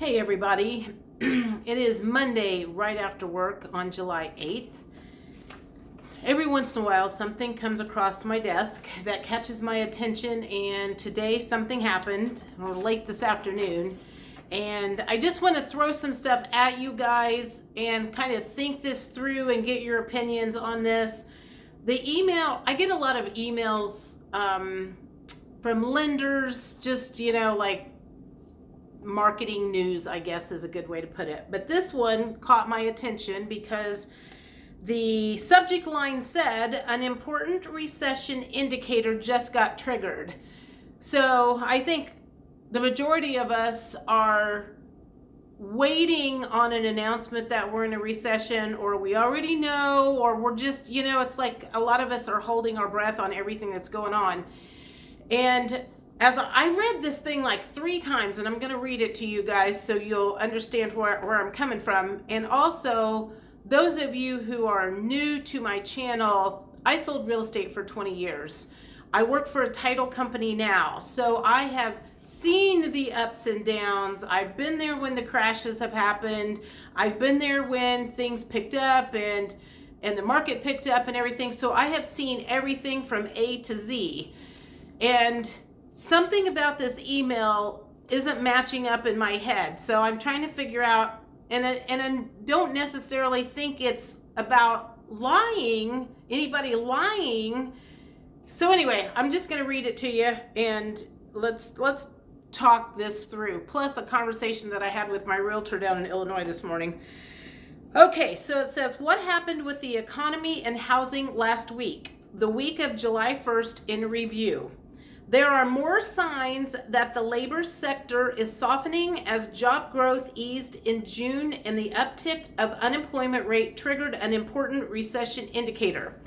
Hey everybody, it is Monday right after work on July 8th. Every once in a while something comes across my desk that catches my attention, and today something happened, or late this afternoon, and I just want to throw some stuff at you guys and kind of think this through and get your opinions on this. I get a lot of emails from lenders, just, like marketing news, I guess is a good way to put it. But this one caught my attention because the subject line said, an important recession indicator just got triggered. So I think the majority of us are waiting on an announcement that we're in a recession, or we already know, or we're just, it's like a lot of us are holding our breath on everything that's going on. And as I read this thing like 3 times, and I'm going to read it to you guys so you'll understand where I'm coming from. And also, those of you who are new to my channel, I sold real estate for 20 years. I work for a title company now, so I have seen the ups and downs. I've been there when the crashes have happened. I've been there when things picked up and the market picked up and everything. So I have seen everything from A to Z. And something about this email isn't matching up in my head. So I'm trying to figure out, and I don't necessarily think it's about anybody lying. So anyway, I'm just going to read it to you, and let's talk this through. Plus a conversation that I had with my realtor down in Illinois this morning. Okay, so it says, what happened with the economy and housing last week? The week of July 1st in review. There are more signs that the labor sector is softening as job growth eased in June, and the uptick of unemployment rate triggered an important recession indicator.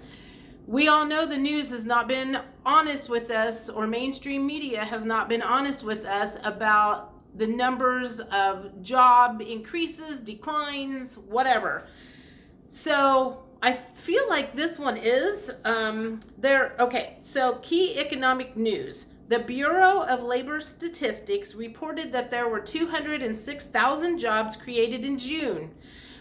We all know the news has not been honest with us, or mainstream media has not been honest with us about the numbers of job increases, declines, whatever. So I feel like this one is okay. So key economic news. The Bureau of Labor Statistics reported that there were 206,000 jobs created in June,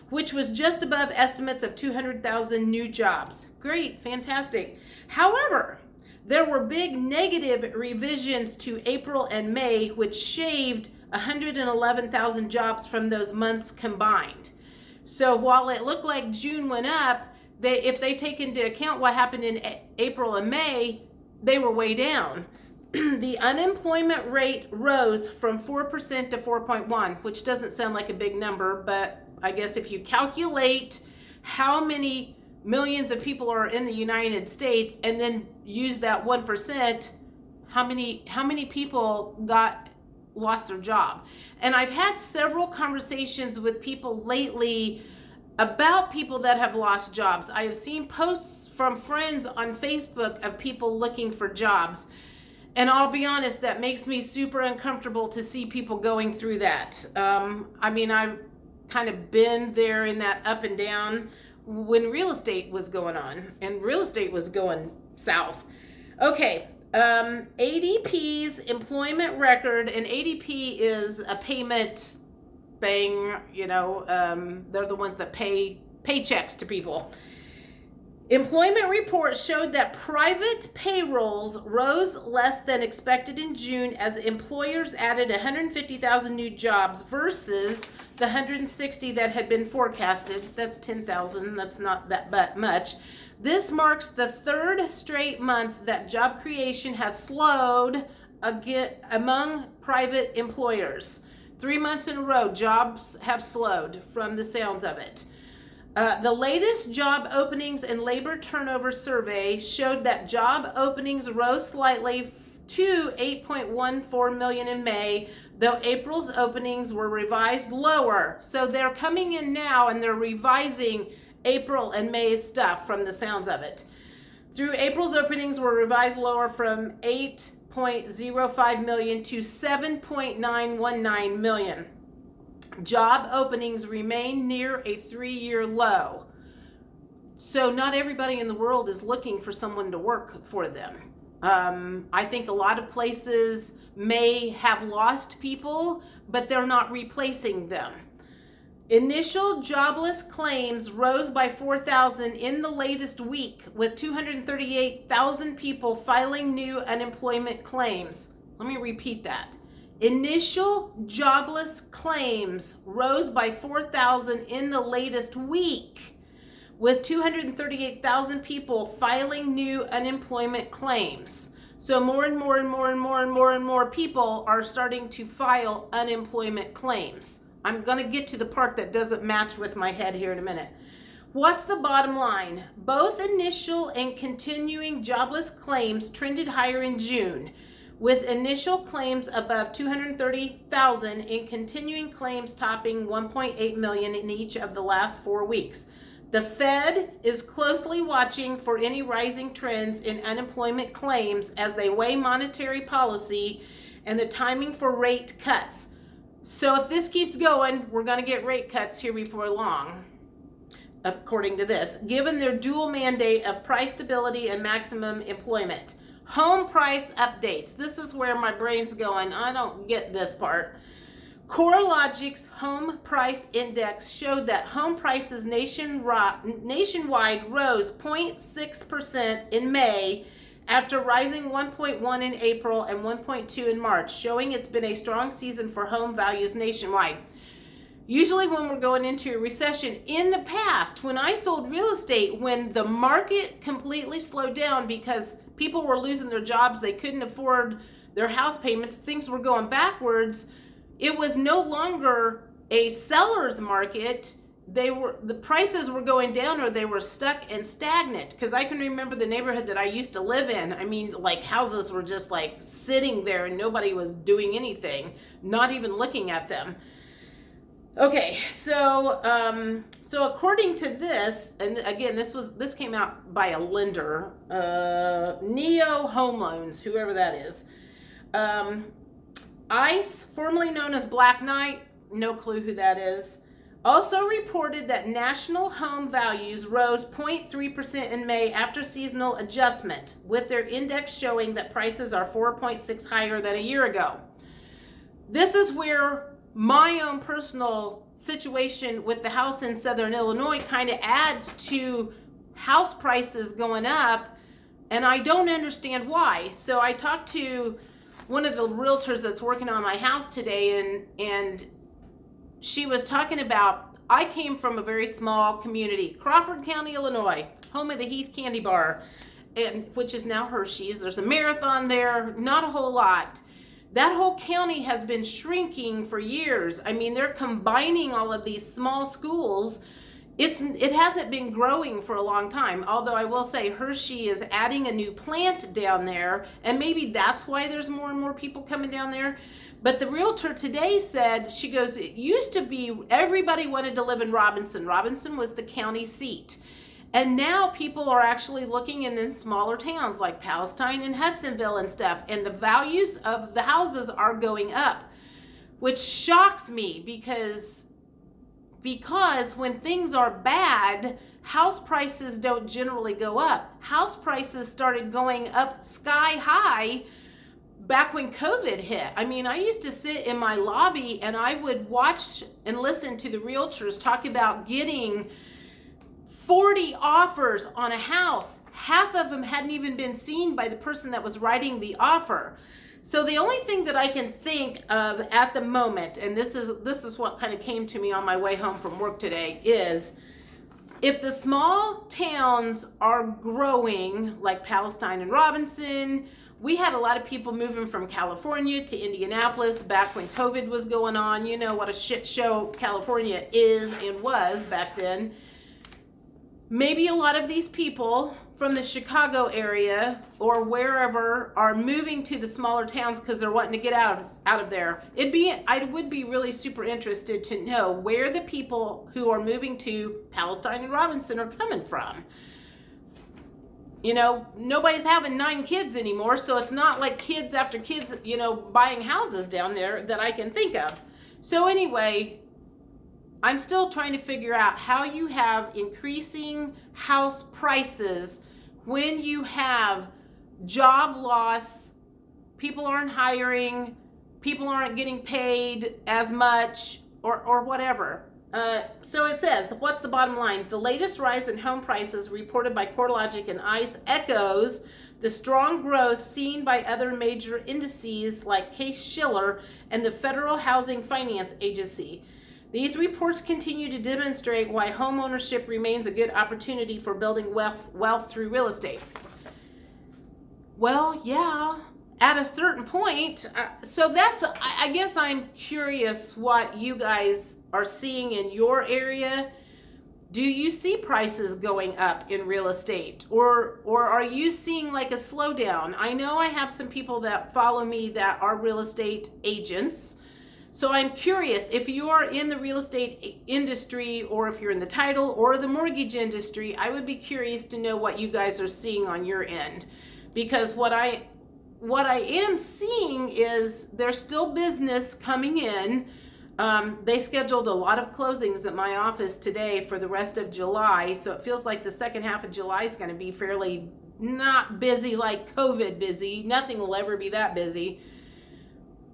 which was just above estimates of 200,000 new jobs. Great, fantastic. However, there were big negative revisions to April and May, which shaved 111,000 jobs from those months combined. So while it looked like June went up, if they take into account what happened in April and May, they were way down. The unemployment rate rose from 4% to 4.1, which doesn't sound like a big number, but I guess if you calculate how many millions of people are in the United States and then use that 1%, how many people lost their job? And I've had several conversations with people lately about people that have lost jobs. I have seen posts from friends on Facebook of people looking for jobs. And I'll be honest, that makes me super uncomfortable to see people going through that. I've kind of been there in that up and down when real estate was going on, and real estate was going south. Okay, ADP's employment record, and ADP is a payment thing, they're the ones that pay paychecks to people. Employment reports showed that private payrolls rose less than expected in June as employers added 150,000 new jobs versus the 160 that had been forecasted. That's 10,000. That's not that much. This marks the 3rd straight month that job creation has slowed again among private employers. 3 months in a row, jobs have slowed from the sounds of it. The latest job openings and labor turnover survey showed that job openings rose slightly to 8.14 million in May, though April's openings were revised lower. So they're coming in now and they're revising April and May's stuff from the sounds of it. Through April's openings were revised lower from 8.05 million to 7.919 million. Job openings remain near a 3-year low. So not everybody in the world is looking for someone to work for them. I think a lot of places may have lost people, but they're not replacing them. Initial jobless claims rose by 4,000 in the latest week, with 238,000 people filing new unemployment claims. Let me repeat that. Initial jobless claims rose by 4,000 in the latest week, with 238,000 people filing new unemployment claims. So more and more people are starting to file unemployment claims. I'm going to get to the part that doesn't match with my head here in a minute. What's the bottom line? Both initial and continuing jobless claims trended higher in June, with initial claims above 230,000 and continuing claims topping 1.8 million in each of the last 4 weeks. The Fed is closely watching for any rising trends in unemployment claims as they weigh monetary policy and the timing for rate cuts. So if this keeps going, we're going to get rate cuts here before long, according to this, given their dual mandate of price stability and maximum employment. Home price updates. This is where my brain's going. I don't get this part. CoreLogic's home price index showed that home prices nationwide rose 0.6% in May, after rising 1.1 in April and 1.2 in March, showing it's been a strong season for home values nationwide. Usually when we're going into a recession, in the past, when I sold real estate, when the market completely slowed down because people were losing their jobs, they couldn't afford their house payments, things were going backwards, it was no longer a seller's market. The prices were going down, or they were stuck and stagnant. Because I can remember the neighborhood that I used to live in. I mean, like, houses were just like sitting there and nobody was doing anything, not even looking at them. Okay, so according to this, and again, this came out by a lender, Neo Home Loans, whoever that is. ICE, formerly known as Black Knight, no clue who that is, also reported that national home values rose 0.3% in May after seasonal adjustment, with their index showing that prices are 4.6 higher than a year ago. This is where my own personal situation with the house in Southern Illinois kind of adds to house prices going up, and I don't understand why. So I talked to one of the realtors that's working on my house today, and she was talking about, I came from a very small community, Crawford County, Illinois, home of the Heath Candy Bar, which is now Hershey's. There's a Marathon there, not a whole lot. That whole county has been shrinking for years. I mean, they're combining all of these small schools. It hasn't been growing for a long time, although I will say Hershey is adding a new plant down there, and maybe that's why there's more and more people coming down there. But the realtor today said, she goes, it used to be everybody wanted to live in Robinson. Robinson was the county seat. And now people are actually looking in the smaller towns like Palestine and Hudsonville and stuff, and the values of the houses are going up, which shocks me because when things are bad, house prices don't generally go up. House prices started going up sky high back when COVID hit. I mean, I used to sit in my lobby and I would watch and listen to the realtors talk about getting 40 offers on a house. Half of them hadn't even been seen by the person that was writing the offer. So the only thing that I can think of at the moment, and this is what kind of came to me on my way home from work today, is if the small towns are growing like Palestine and Robinson. We had a lot of people moving from California to Indianapolis back when COVID was going on. You know what a shit show California is and was back then. Maybe a lot of these people from the Chicago area or wherever are moving to the smaller towns because they're wanting to get out of there. I would be really super interested to know where the people who are moving to Palestine and Robinson are coming from. You know, nobody's having 9 kids anymore, so it's not like kids after kids, you know, buying houses down there that I can think of. So anyway, I'm still trying to figure out how you have increasing house prices when you have job loss, people aren't hiring, people aren't getting paid as much, or whatever. So it says, what's the bottom line? The latest rise in home prices reported by CoreLogic and ICE echoes the strong growth seen by other major indices like Case-Shiller and the Federal Housing Finance Agency. These reports continue to demonstrate why home ownership remains a good opportunity for building wealth through real estate. Well, yeah, at a certain point. So that's, I guess I'm curious what you guys are seeing in your area. Do you see prices going up in real estate, or are you seeing like a slowdown? I know I have some people that follow me that are real estate agents. So I'm curious, if you are in the real estate industry, or if you're in the title or the mortgage industry, I would be curious to know what you guys are seeing on your end. Because what I am seeing is there's still business coming in. They scheduled a lot of closings at my office today for the rest of July, so it feels like the second half of July is going to be fairly not busy like COVID busy. Nothing will ever be that busy.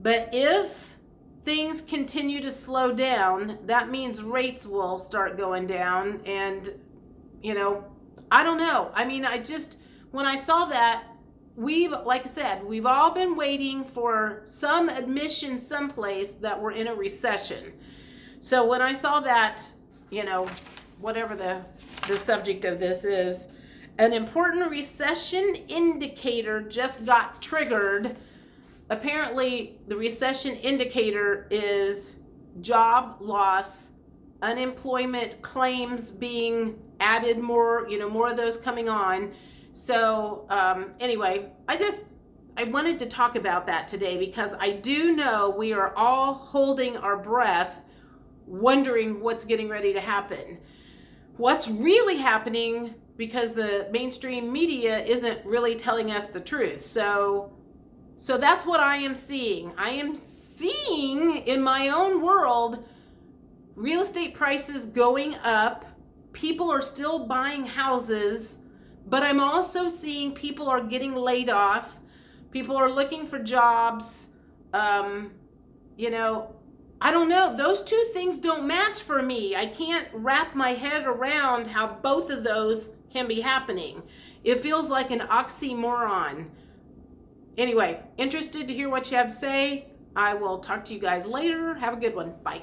But if things continue to slow down, that means rates will start going down. And, I don't know. I mean, when I saw that, like I said, we've all been waiting for some admission someplace that we're in a recession. So when I saw that, whatever the subject of this is, an important recession indicator just got triggered. Apparently, the recession indicator is job loss, unemployment claims being added more, more of those coming on. So anyway, I wanted to talk about that today because I do know we are all holding our breath, wondering what's getting ready to happen. What's really happening, because the mainstream media isn't really telling us the truth. So that's what I am seeing. I am seeing in my own world real estate prices going up. People are still buying houses. But I'm also seeing people are getting laid off. People are looking for jobs. I don't know. Those two things don't match for me. I can't wrap my head around how both of those can be happening. It feels like an oxymoron. Anyway, interested to hear what you have to say. I will talk to you guys later. Have a good one. Bye.